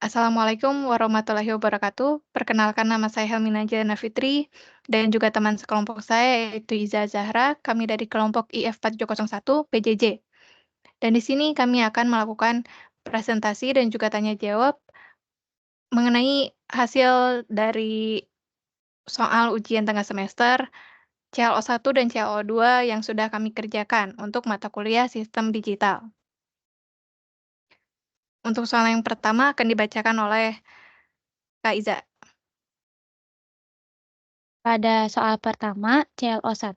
Assalamualaikum warahmatullahi wabarakatuh. Perkenalkan nama saya Helmina Jelena Fitri dan juga teman sekelompok saya yaitu Iza Zahra. Kami dari kelompok IF4701 PJJ. Dan di sini kami akan melakukan presentasi dan juga tanya jawab mengenai hasil dari soal ujian tengah semester CLO1 dan CLO2 yang sudah kami kerjakan untuk mata kuliah sistem digital. Untuk soal yang pertama akan dibacakan oleh Kak Iza. Pada soal pertama, CLO1,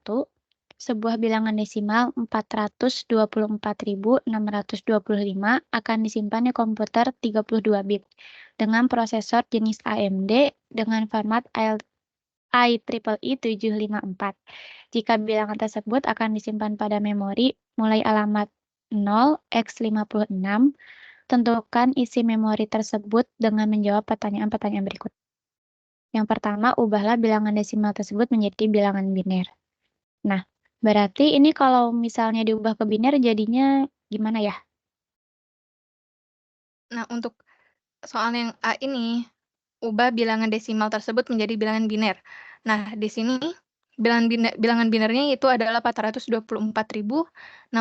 sebuah bilangan desimal 424.625 akan disimpan di komputer 32 bit dengan prosesor jenis AMD dengan format IEEE 754. Jika bilangan tersebut akan disimpan pada memori mulai alamat 0x56, tentukan isi memori tersebut dengan menjawab pertanyaan-pertanyaan berikut. Yang pertama, ubahlah bilangan desimal tersebut menjadi bilangan biner. Nah, berarti ini kalau misalnya diubah ke biner jadinya gimana ya? Nah, untuk soal yang A ini, ubah bilangan desimal tersebut menjadi bilangan biner. Nah, di sini bilangan binernya itu adalah 424.625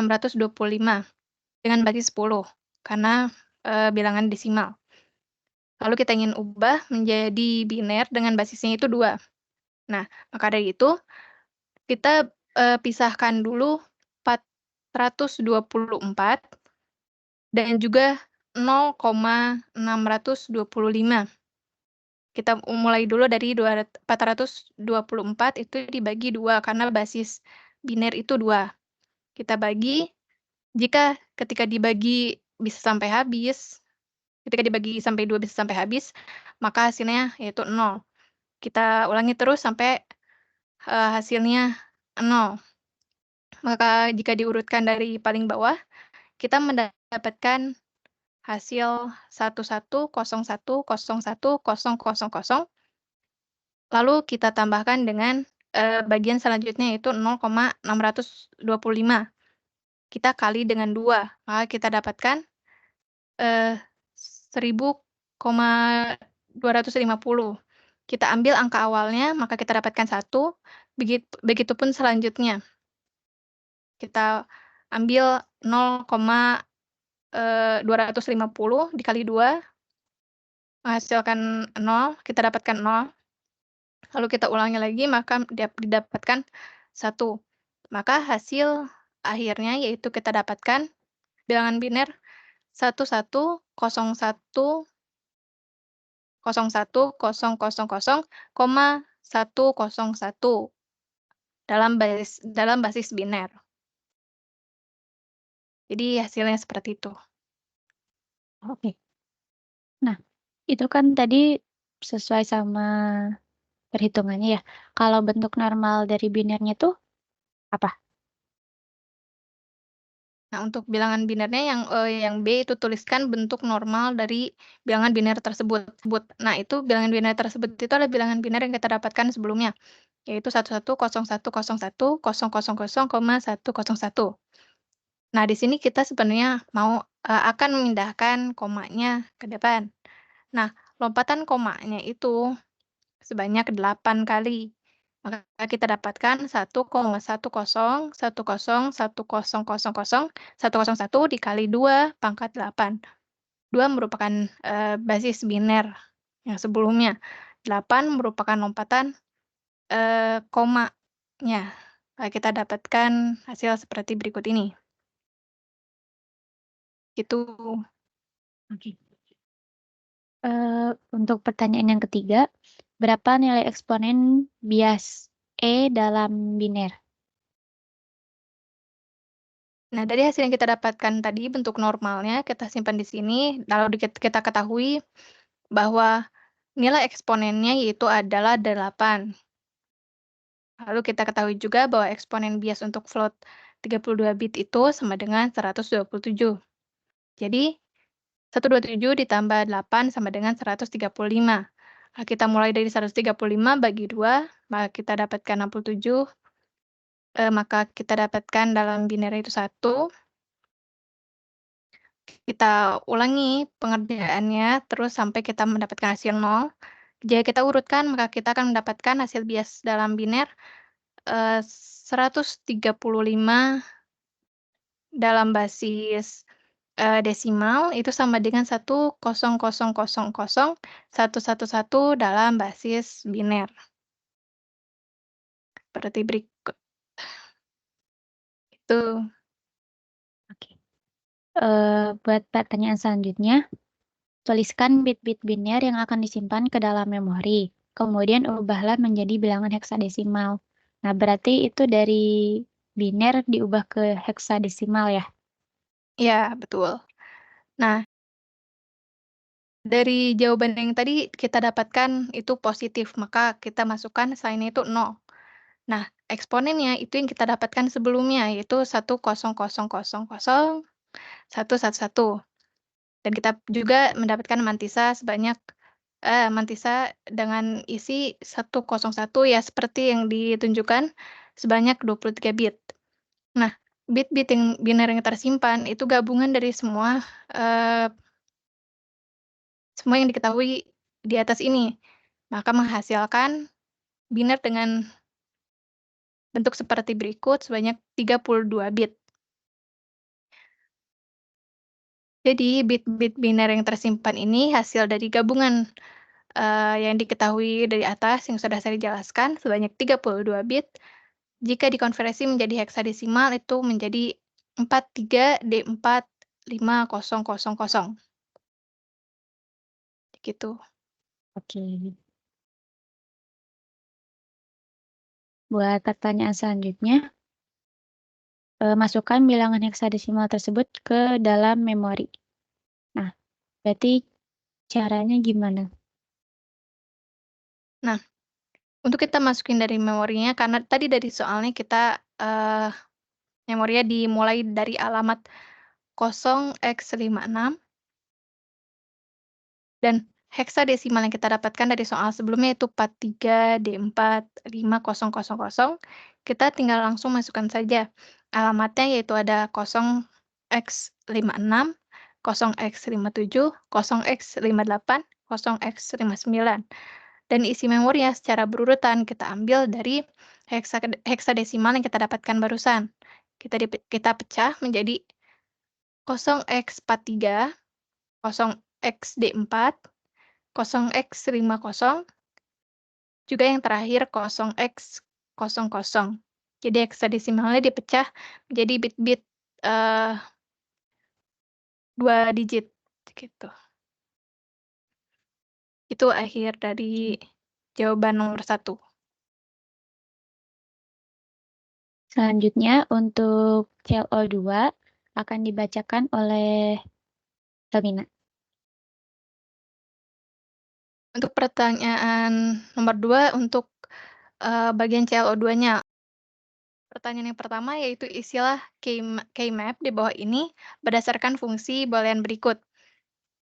dengan basis 10 karena bilangan desimal. Lalu kita ingin ubah menjadi biner dengan basisnya itu 2. Nah, maka dari itu kita pisahkan dulu 424 dan juga 0,625. Kita mulai dulu dari 424 itu dibagi 2 karena basis biner itu 2. Kita bagi, jika ketika dibagi bisa sampai habis, ketika dibagi sampai 2 bisa sampai habis, maka hasilnya yaitu 0. Kita ulangi terus sampai, hasilnya 0. Maka jika diurutkan dari paling bawah, kita mendapatkan hasil 1101010000. Lalu kita tambahkan dengan, bagian selanjutnya yaitu 0,625. Kita kali dengan 2, maka kita dapatkan, 1000,250. Kita ambil angka awalnya, maka kita dapatkan 1, begitupun selanjutnya. Kita ambil 0,250 dikali 2, menghasilkan 0, kita dapatkan 0. Lalu kita ulangi lagi, maka didapatkan 1. Maka hasil akhirnya yaitu kita dapatkan bilangan biner 11010000,101 dalam basis biner. Jadi hasilnya seperti itu. Oke. Nah, itu kan tadi sesuai sama perhitungannya ya. Kalau bentuk normal dari binernya tuh apa? Nah, untuk bilangan binernya yang B itu tuliskan bentuk normal dari bilangan biner tersebut. Nah, itu bilangan biner tersebut itu adalah bilangan biner yang kita dapatkan sebelumnya, yaitu 110101,100,101. Nah, di sini kita sebenarnya akan memindahkan komanya ke depan. Nah, lompatan komanya itu sebanyak 8 kali. Maka kita dapatkan 1,101010000101 dikali 2 pangkat 8. 2 merupakan, basis biner yang sebelumnya. 8 merupakan lompatan, komanya. Kita dapatkan hasil seperti berikut ini. Itu. Oke. Untuk pertanyaan yang ketiga, berapa nilai eksponen bias E dalam biner? Nah, dari hasil yang kita dapatkan tadi, bentuk normalnya kita simpan di sini, lalu kita ketahui bahwa nilai eksponennya yaitu adalah 8. Lalu kita ketahui juga bahwa eksponen bias untuk float 32 bit itu sama dengan 127. Jadi, 127 ditambah 8 sama dengan 135. Nah, kita mulai dari 135 bagi 2, maka kita dapatkan 67, maka kita dapatkan dalam biner itu 1. kita ulangi pengerjaannya, terus sampai kita mendapatkan hasil 0. Jika kita urutkan, maka kita akan mendapatkan hasil bias dalam biner, 135 dalam basis, desimal itu sama dengan 1,0000,111 dalam basis biner. Seperti berikut. Itu. Oke. Buat pertanyaan selanjutnya, tuliskan bit-bit biner yang akan disimpan ke dalam memori. Kemudian ubahlah menjadi bilangan heksadesimal. Nah, berarti itu dari biner diubah ke heksadesimal ya? Iya, betul. Nah, dari jawaban yang tadi kita dapatkan itu positif, maka kita masukkan sign-nya itu 0. Nah, eksponennya itu yang kita dapatkan sebelumnya, yaitu 1,0000,111. Dan kita juga mendapatkan mantisa mantisa dengan isi 101 ya seperti yang ditunjukkan sebanyak 23 bit. Nah, bit-bit yang biner yang tersimpan itu gabungan dari eee, semua yang diketahui di atas ini, maka menghasilkan biner dengan bentuk seperti berikut sebanyak 32 bit. Jadi bit-bit biner yang tersimpan ini hasil dari gabungan, yang diketahui dari atas yang sudah saya jelaskan sebanyak 32 bit. Jika dikonversi menjadi heksadesimal itu menjadi 43D45000. Gitu. Oke. Buat pertanyaan selanjutnya, masukkan bilangan heksadesimal tersebut ke dalam memori. Nah, berarti caranya gimana? Nah, untuk kita masukin dari memorinya karena tadi dari soalnya kita, memorinya dimulai dari alamat 0x56 dan heksadesimal yang kita dapatkan dari soal sebelumnya itu 43D45000. Kita tinggal langsung masukkan saja alamatnya, yaitu ada 0x56, 0x57, 0x58, 0x59. Dan isi memorinya secara berurutan kita ambil dari heksadesimal yang kita dapatkan barusan. Kita pecah menjadi 0x43, 0xD4, 0x50, juga yang terakhir 0x00. Jadi heksadesimalnya dipecah menjadi bit-bit, 2 digit, gitu. Itu akhir dari jawaban nomor 1. Selanjutnya, untuk ClO2 akan dibacakan oleh Helmina. Untuk pertanyaan nomor 2 untuk, bagian ClO2-nya. Pertanyaan yang pertama yaitu isilah K-map di bawah ini berdasarkan fungsi boolean berikut.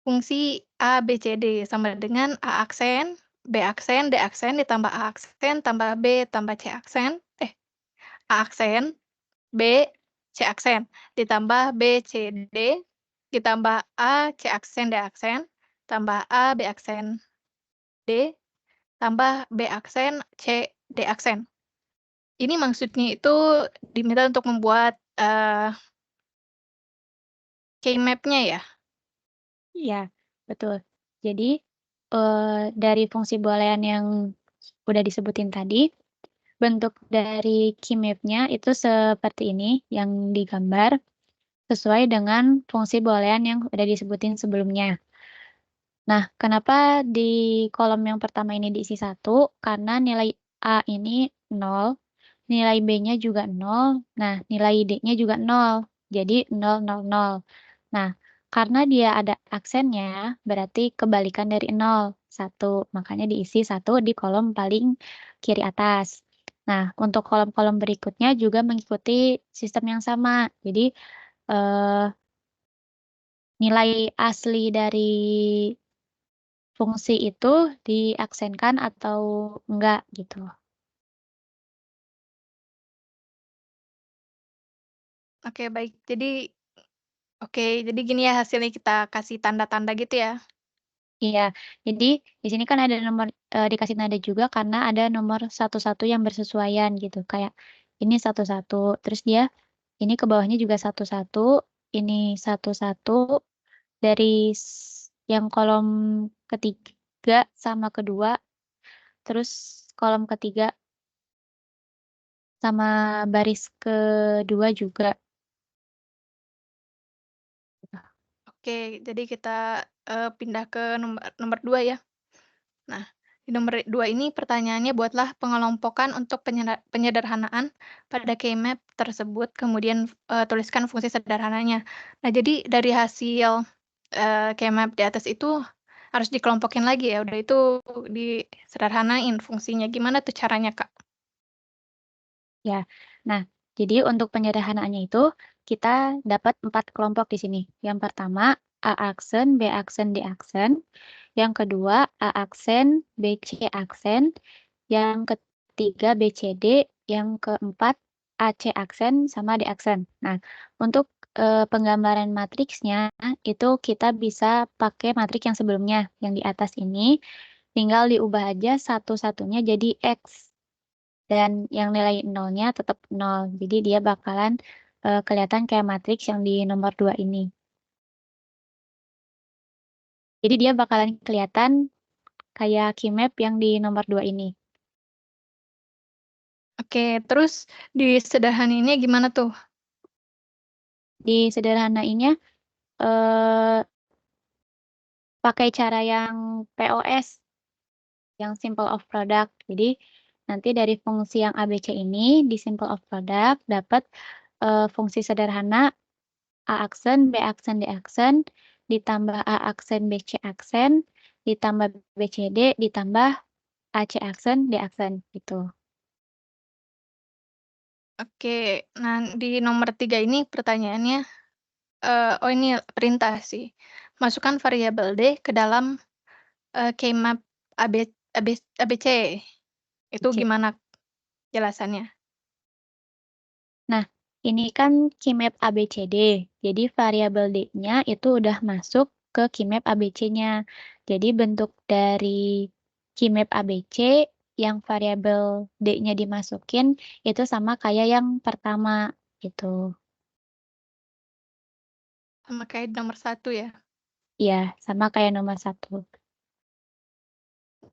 Fungsi A, B, C, D sama dengan A aksen, B aksen, D aksen, ditambah A aksen, tambah B, tambah C aksen, A aksen, B, C aksen, ditambah B, C, D, ditambah A, C aksen, D aksen, tambah A, B aksen, D, tambah B aksen, C, D aksen. Ini maksudnya itu diminta untuk membuat, K-map-nya ya? Iya, betul. Jadi, dari fungsi boolean yang udah disebutin tadi, bentuk dari key map-nya itu seperti ini yang digambar, sesuai dengan fungsi boolean yang udah disebutin sebelumnya. Nah, kenapa di kolom yang pertama ini diisi 1? Karena nilai A ini 0, nilai B-nya juga 0, nah nilai D-nya juga 0, jadi 0, 0, 0. Nah, karena dia ada aksennya, berarti kebalikan dari 0, 1. Makanya diisi 1 di kolom paling kiri atas. Nah, untuk kolom-kolom berikutnya juga mengikuti sistem yang sama. Jadi, eh, nilai asli dari fungsi itu diaksenkan atau enggak gitu. Oke, baik. Jadi Oke, jadi gini ya hasilnya kita kasih tanda-tanda gitu ya? Iya, jadi di sini kan ada nomor dikasih nada juga karena ada nomor satu-satu yang bersesuaian gitu, kayak ini satu-satu, terus dia ini ke bawahnya juga satu-satu, ini satu-satu, dari yang kolom ketiga sama kedua, terus kolom ketiga sama baris kedua juga. Oke, jadi kita, pindah ke nomor 2 ya. Nah, di nomor 2 ini pertanyaannya buatlah pengelompokan untuk penyederhanaan pada keymap tersebut, kemudian, tuliskan fungsi sederhananya. Nah, jadi dari hasil, keymap di atas itu harus dikelompokin lagi ya, udah itu disederhanain fungsinya, gimana tuh caranya, Kak? Ya, nah jadi untuk penyederhanaannya itu kita dapat 4 kelompok di sini. Yang pertama A aksen, B aksen, D aksen. Yang kedua A aksen, B C aksen. Yang ketiga B C D. Yang keempat A C aksen sama D aksen. Nah, untuk penggambaran matriksnya itu kita bisa pakai matriks yang sebelumnya, yang di atas ini. Tinggal diubah aja satu-satunya jadi X. Dan yang nilai nolnya tetap 0. Jadi dia bakalan kelihatan kayak matriks yang di nomor 2 ini. Jadi dia bakalan kelihatan kayak keymap yang di nomor 2 ini. Oke, terus disederhanainnya gimana tuh? Di sederhanainnya eh, pakai cara yang POS, yang simple of product. Jadi nanti dari fungsi yang ABC ini di simple of product dapat fungsi sederhana A aksen, B aksen, D aksen, ditambah A aksen, BC aksen, ditambah BCD, ditambah AC aksen, D aksen, gitu. Oke, nah di nomor 3 ini pertanyaannya, oh ini perintah sih, masukkan variabel D ke dalam, keymap AB ABC, itu C. gimana jelasannya? Nah, ini kan keymap ABCD, jadi variabel D-nya itu udah masuk ke keymap ABC-nya. Jadi bentuk dari keymap ABC yang variabel D-nya dimasukin itu sama kayak yang pertama, gitu. Sama kayak di nomor 1 ya? Ya, sama kayak nomor 1.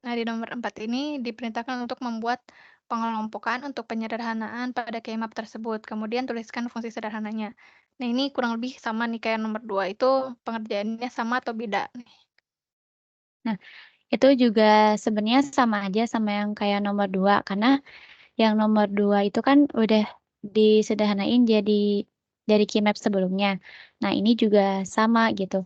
Nah, di nomor 4 ini diperintahkan untuk membuat pengelompokan untuk penyederhanaan pada keymap tersebut, kemudian tuliskan fungsi sederhananya. Nah, ini kurang lebih sama nih kayak nomor 2 itu pengerjaannya sama atau beda nih? Nah, itu juga sebenarnya sama aja sama yang kayak nomor 2, karena yang nomor 2 itu kan udah disederhanain jadi dari keymap sebelumnya. Nah, ini juga sama gitu.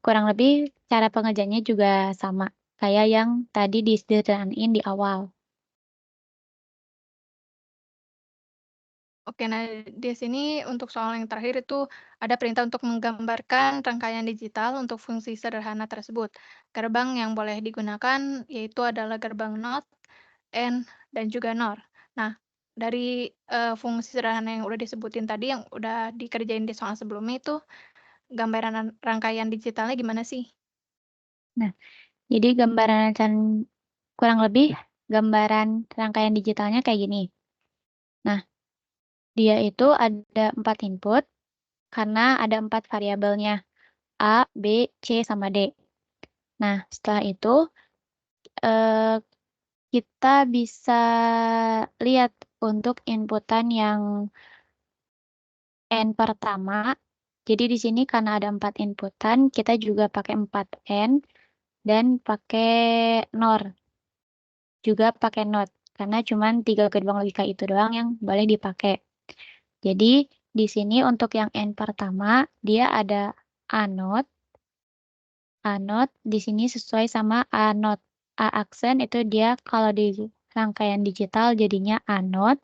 Kurang lebih cara pengerjaannya juga sama kayak yang tadi disederhanain di awal. Oke, nah di sini untuk soal yang terakhir itu ada perintah untuk menggambarkan rangkaian digital untuk fungsi sederhana tersebut. Gerbang yang boleh digunakan yaitu adalah gerbang NOT, AND, dan juga NOR. Nah, dari fungsi sederhana yang udah disebutin tadi yang udah dikerjain di soal sebelumnya itu gambaran rangkaian digitalnya gimana sih? Nah, jadi kurang lebih gambaran rangkaian digitalnya kayak gini. Nah, dia itu ada 4 input karena ada 4 variabelnya. A, B, C, sama D. Nah, setelah itu eh, kita bisa lihat untuk inputan yang N pertama. Jadi di sini karena ada 4 inputan, kita juga pakai 4 N dan pakai NOR. Juga pakai NOT. Karena cuma 3 gerbang logika itu doang yang boleh dipakai. Jadi di sini untuk yang N pertama, dia ada A-NOT. A-NOT di sini sesuai sama A-NOT. A aksen itu dia kalau di rangkaian digital jadinya A-NOT.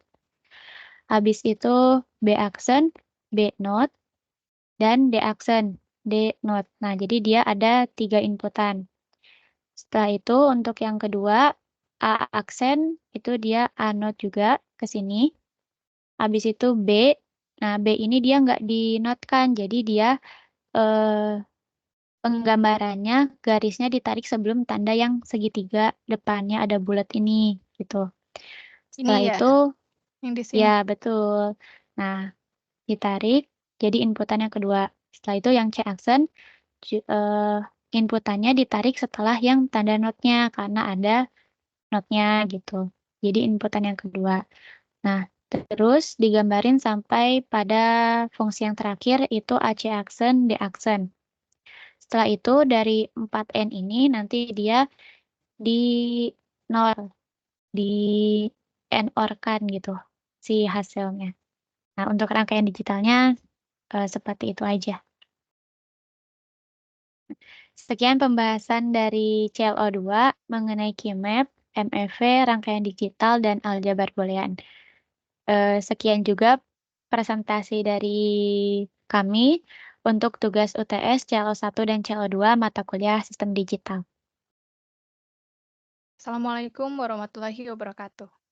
Habis itu B aksen, B-NOT, dan D aksen, D-NOT. Nah, jadi dia ada 3 inputan. Setelah itu untuk yang kedua, A aksen itu dia A-NOT juga ke sini. Habis itu B, Nah, B ini dia nggak dinotkan, jadi dia penggambarannya garisnya ditarik sebelum tanda yang segitiga depannya ada bulat ini, gitu. Ini Setelah ya, itu, yang di ya sini. betul. Nah, ditarik jadi inputan yang kedua. Setelah itu yang C aksen inputannya ditarik setelah yang tanda notnya karena ada notnya gitu. Jadi inputan yang kedua. Nah, terus digambarin sampai pada fungsi yang terakhir itu AC aksen, D aksen. Setelah itu dari 4N ini nanti dia di NOR, di NOR-kan gitu si hasilnya. Nah, untuk rangkaian digitalnya seperti itu aja. Sekian pembahasan dari CLO2 mengenai KeyMap, MEV, rangkaian digital, dan aljabar boolean. Sekian juga presentasi dari kami untuk tugas UTS CLO1 dan CLO2 mata kuliah Sistem Digital. Assalamualaikum warahmatullahi wabarakatuh.